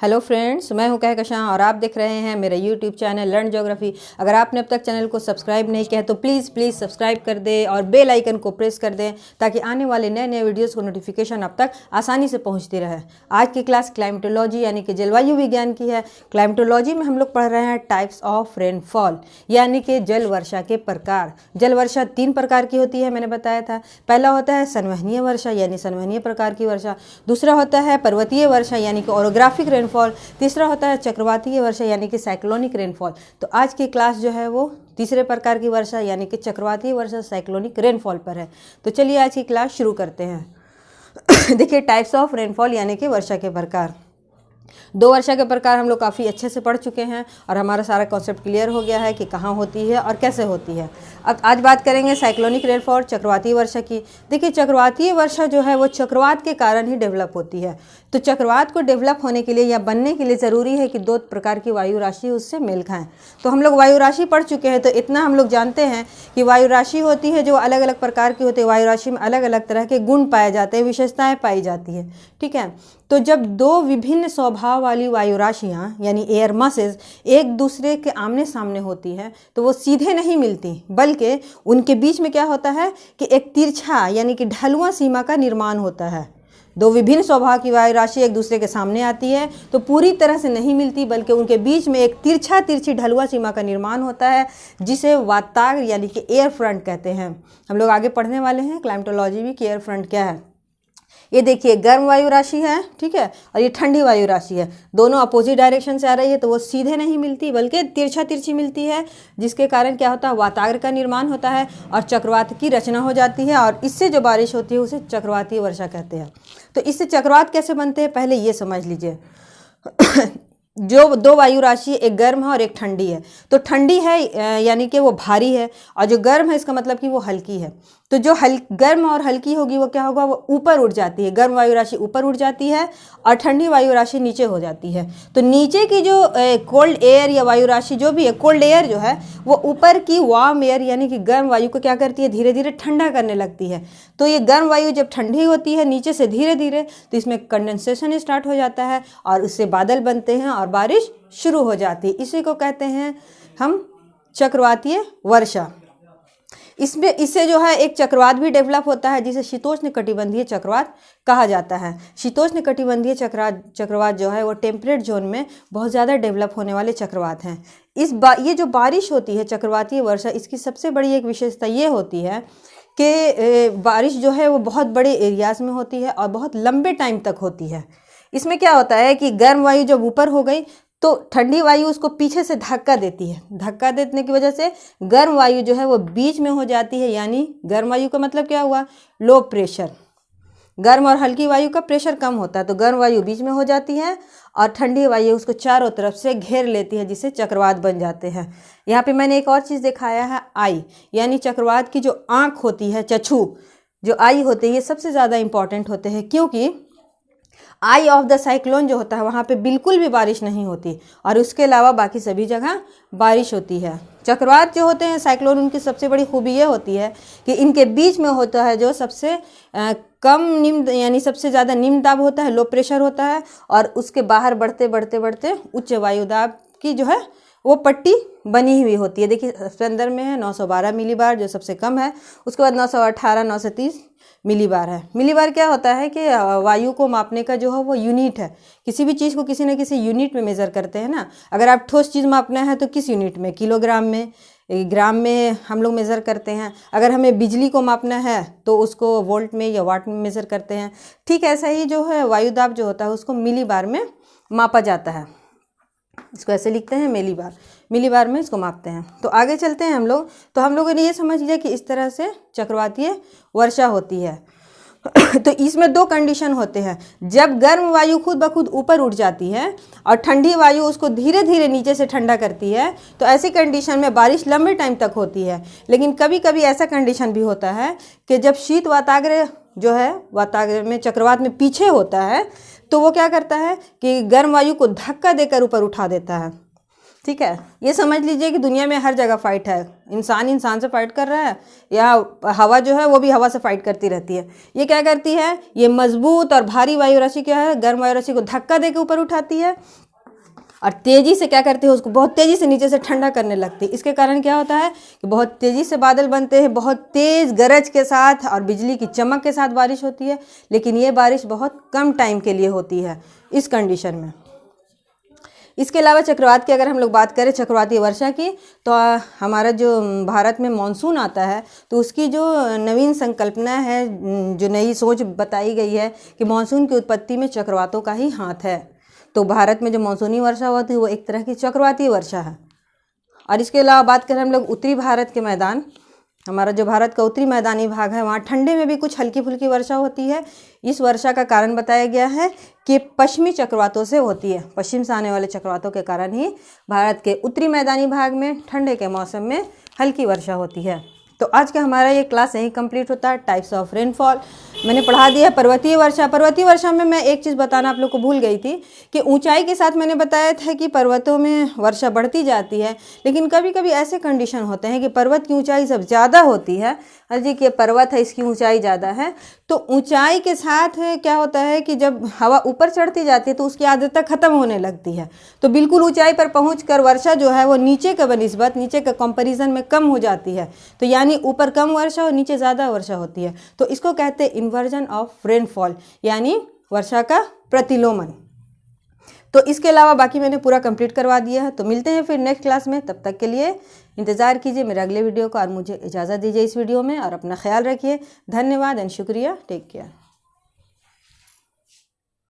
Hello friends, मैं हूं कहकशां और आप देख रहे हैं मेरा यूट्यूब चैनल लर्न ज्योग्राफी। अगर आपने अब तक चैनल को सब्सक्राइब नहीं किया है तो प्लीज़ सब्सक्राइब कर दें और बेल आइकन को प्रेस कर दें ताकि आने वाले नए नए वीडियोस को नोटिफिकेशन आप तक आसानी से पहुंचती रहे। आज की क्लास क्लाइमेटोलॉजी यानी कि जलवायु विज्ञान की है। क्लाइमेटोलॉजी में हम लोग पढ़ रहे हैं टाइप्स ऑफ रेनफॉल यानी कि जल वर्षा के प्रकार। जल वर्षा 3 प्रकार की होती है, मैंने बताया था। पहला होता है संवहनीय वर्षा यानी संवहनीय प्रकार की वर्षा। दूसरा होता है पर्वतीय वर्षा यानी कि ओरोग्राफिक रेनफॉल। तीसरा होता है चक्रवातीय वर्षा यानी कि साइक्लोनिक रेनफॉल। तो आज की क्लास जो है वो तीसरे प्रकार की वर्षा यानी कि चक्रवातीय वर्षा साइक्लोनिक रेनफॉल पर है। तो चलिए आज की क्लास शुरू करते हैं। देखिए, टाइप्स ऑफ रेनफॉल यानी कि वर्षा के प्रकार। 2 वर्षा के प्रकार हम लोग काफ़ी अच्छे से पढ़ चुके हैं और हमारा सारा कॉन्सेप्ट क्लियर हो गया है कि कहाँ होती है और कैसे होती है। अब आज बात करेंगे साइक्लोनिक रेनफॉल चक्रवातीय वर्षा की। देखिए, चक्रवातीय वर्षा जो है वो चक्रवात के कारण ही डेवलप होती है। तो चक्रवात को डेवलप होने के लिए या बनने के लिए ज़रूरी है कि 2 प्रकार की वायु राशि उससे मेल खाएं। तो हम लोग वायु राशि पढ़ चुके हैं, तो इतना हम लोग जानते हैं कि वायु राशि होती है जो अलग अलग प्रकार की होती है। वायु राशि में अलग अलग तरह के गुण पाए जाते हैं, विशेषताएं पाई जाती है। ठीक है, तो जब 2 विभिन्न स्वभाव वाली वायु राशियाँ यानी एयर मासेस एक दूसरे के आमने सामने होती है तो वो सीधे नहीं मिलती, बल्कि उनके बीच में क्या होता है कि एक तिरछा यानी कि ढलुआ सीमा का निर्माण होता है। 2 विभिन्न स्वभाव की वायु राशि एक दूसरे के सामने आती है तो पूरी तरह से नहीं मिलती, बल्कि उनके बीच में एक तिरछी ढलुआ सीमा का निर्माण होता है, जिसे वाताग्र यानी कि एयर फ्रंट कहते हैं। हम लोग आगे पढ़ने वाले हैं क्लाइमेटोलॉजी में कि एयर फ्रंट क्या है। ये देखिए, गर्म वायु राशि है, ठीक है, और ये ठंडी वायु राशि है। दोनों अपोजिट डायरेक्शन से आ रही है तो वो सीधे नहीं मिलती बल्कि तिरछी मिलती है, जिसके कारण क्या होता है, वाताग्र का निर्माण होता है और चक्रवात की रचना हो जाती है और इससे जो बारिश होती है उसे चक्रवातीय वर्षा कहते हैं। तो इससे चक्रवात कैसे बनते हैं पहले ये समझ लीजिए। जो 2 वायु राशि, एक गर्म है और एक ठंडी है। तो ठंडी है यानी कि वो भारी है, और जो गर्म है इसका मतलब कि वो हल्की है। तो जो गर्म और हल्की होगी वो क्या होगा, वो ऊपर उठ जाती है। गर्म वायु राशि ऊपर उठ जाती है और ठंडी वायु राशि नीचे हो जाती है। तो नीचे की जो कोल्ड एयर या वायु राशि जो भी है, कोल्ड एयर जो है वो ऊपर की वार्म एयर यानी कि गर्म वायु को क्या करती है, धीरे धीरे ठंडा करने लगती है। तो ये गर्म वायु जब ठंडी होती है नीचे से धीरे धीरे, तो इसमें कंडेंसेशन स्टार्ट हो जाता है और उससे बादल बनते हैं और बारिश शुरू हो जाती है। इसी को कहते हैं हम चक्रवातीय वर्षा। इससे जो है एक चक्रवात भी डेवलप होता है जिसे शीतोष्ण कटिबंधीय चक्रवात कहा जाता है। शीतोष्ण कटिबंधीय चक्रवात जो है वो टेम्परेट जोन में बहुत ज़्यादा डेवलप होने वाले चक्रवात हैं। ये जो बारिश होती है चक्रवातीय वर्षा, इसकी सबसे बड़ी एक विशेषता ये होती है कि बारिश जो है वो बहुत बड़े एरियाज में होती है और बहुत लंबे टाइम तक होती है। इसमें क्या होता है कि गर्म वायु जब ऊपर हो गई तो ठंडी वायु उसको पीछे से धक्का देती है। धक्का देने की वजह से गर्म वायु जो है वो बीच में हो जाती है, यानी गर्म वायु का मतलब क्या हुआ, लो प्रेशर। गर्म और हल्की वायु का प्रेशर कम होता है तो गर्म वायु बीच में हो जाती है और ठंडी वायु उसको चारों तरफ से घेर लेती है, जिससे चक्रवात बन जाते हैं। यहाँ पे मैंने एक और चीज़ दिखाया है, आई यानी चक्रवात की जो आँख होती है, चक्षु जो आई होती है, ये सबसे ज़्यादा इंपॉर्टेंट होते हैं, क्योंकि आई ऑफ द साइक्लोन जो होता है वहाँ पे बिल्कुल भी बारिश नहीं होती और उसके अलावा बाकी सभी जगह बारिश होती है। चक्रवात जो होते हैं साइक्लोन, उनकी सबसे बड़ी खूबी ये होती है कि इनके बीच में होता है जो सबसे कम निम्न यानी सबसे ज़्यादा निम्न दाब होता है, लो प्रेशर होता है, और उसके बाहर बढ़ते बढ़ते बढ़ते उच्च वायु दाब की जो है वो पट्टी बनी हुई होती है। देखिए, सबसे अंदर में है 912 मिलीबार जो सबसे कम है, उसके बाद 918 930 मिलीबार है। मिलीबार क्या होता है कि वायु को मापने का जो है वो यूनिट है। किसी भी चीज़ को किसी न किसी यूनिट में मेज़र करते हैं ना। अगर आप ठोस चीज़ मापना है तो किस यूनिट में, किलोग्राम में, ग्राम में हम लोग मेज़र करते हैं। अगर हमें बिजली को मापना है तो उसको वोल्ट में या वाट में मेज़र करते हैं। ठीक ऐसा ही जो है वायुदाब जो होता है उसको मिलीबार में मापा जाता है। इसको ऐसे लिखते हैं मिलीबार में इसको मापते हैं। तो आगे चलते हैं हम लोग। तो हम लोगों ने ये समझ लिया कि इस तरह से चक्रवातीय वर्षा होती है। तो इसमें 2 कंडीशन होते हैं। जब गर्म वायु खुद ब खुद ऊपर उठ जाती है और ठंडी वायु उसको धीरे धीरे नीचे से ठंडा करती है, तो ऐसी कंडीशन में बारिश लंबे टाइम तक होती है। लेकिन कभी कभी ऐसा कंडीशन भी होता है कि जब शीत वाताग्र जो है वाताग्र में चक्रवात में पीछे होता है तो वो क्या करता है कि गर्म वायु को धक्का देकर ऊपर उठा देता है। ठीक है, ये समझ लीजिए कि दुनिया में हर जगह फाइट है। इंसान इंसान से फाइट कर रहा है, या हवा जो है वो भी हवा से फाइट करती रहती है। ये क्या करती है, ये मजबूत और भारी वायु राशि क्या है, गर्म वायु राशि को धक्का देकर ऊपर उठाती है और तेज़ी से क्या करती है, उसको बहुत तेज़ी से नीचे से ठंडा करने लगती है। इसके कारण क्या होता है कि बहुत तेज़ी से बादल बनते हैं, बहुत तेज़ गरज के साथ और बिजली की चमक के साथ बारिश होती है। लेकिन ये बारिश बहुत कम टाइम के लिए होती है इस कंडीशन में। इसके अलावा चक्रवात की अगर हम लोग बात करें, चक्रवाती वर्षा की, तो हमारा जो भारत में मानसून आता है तो उसकी जो नवीन संकल्पना है, जो नई सोच बताई गई है कि मानसून की उत्पत्ति में चक्रवातों का ही हाथ है। तो भारत में जो मानसूनी वर्षा होती है वो एक तरह की चक्रवाती वर्षा है। और इसके अलावा बात करें हम लोग उत्तरी भारत के मैदान, हमारा जो भारत का उत्तरी मैदानी भाग है, वहाँ ठंडे में भी कुछ हल्की फुल्की वर्षा होती है। इस वर्षा का कारण बताया गया है कि पश्चिमी चक्रवातों से होती है। पश्चिम से आने वाले चक्रवातों के कारण ही भारत के उत्तरी मैदानी भाग में ठंडे के मौसम में हल्की वर्षा होती है। तो आज का हमारा ये क्लास यहीं कंप्लीट होता है। टाइप्स ऑफ रेनफॉल मैंने पढ़ा दिया। पर्वतीय वर्षा, पर्वतीय वर्षा में मैं एक चीज़ बताना आप लोग को भूल गई थी कि ऊंचाई के साथ मैंने बताया था कि पर्वतों में वर्षा बढ़ती जाती है, लेकिन कभी कभी ऐसे कंडीशन होते हैं कि पर्वत की ऊंचाई जब ज़्यादा होती है, जी कि पर्वत है इसकी ऊंचाई ज़्यादा है, तो ऊंचाई के साथ क्या होता है कि जब हवा ऊपर चढ़ती जाती है तो उसकी आर्द्रता खत्म होने लगती है। तो बिल्कुल ऊंचाई पर पहुंचकर वर्षा जो है वो नीचे के बनिस्बत, नीचे के कंपैरिजन में कम हो जाती है। तो यानी ऊपर कम वर्षा और नीचे ज़्यादा वर्षा होती है। तो इसको कहते हैं इन्वर्जन ऑफ रेनफॉल, यानी वर्षा का प्रतिलोमन। तो इसके अलावा बाकी मैंने पूरा कंप्लीट करवा दिया है। तो मिलते हैं फिर नेक्स्ट क्लास में, तब तक के लिए इंतज़ार कीजिए मेरे अगले वीडियो का और मुझे इजाज़त दीजिए इस वीडियो में, और अपना ख्याल रखिए। धन्यवाद एंड शुक्रिया। Take care.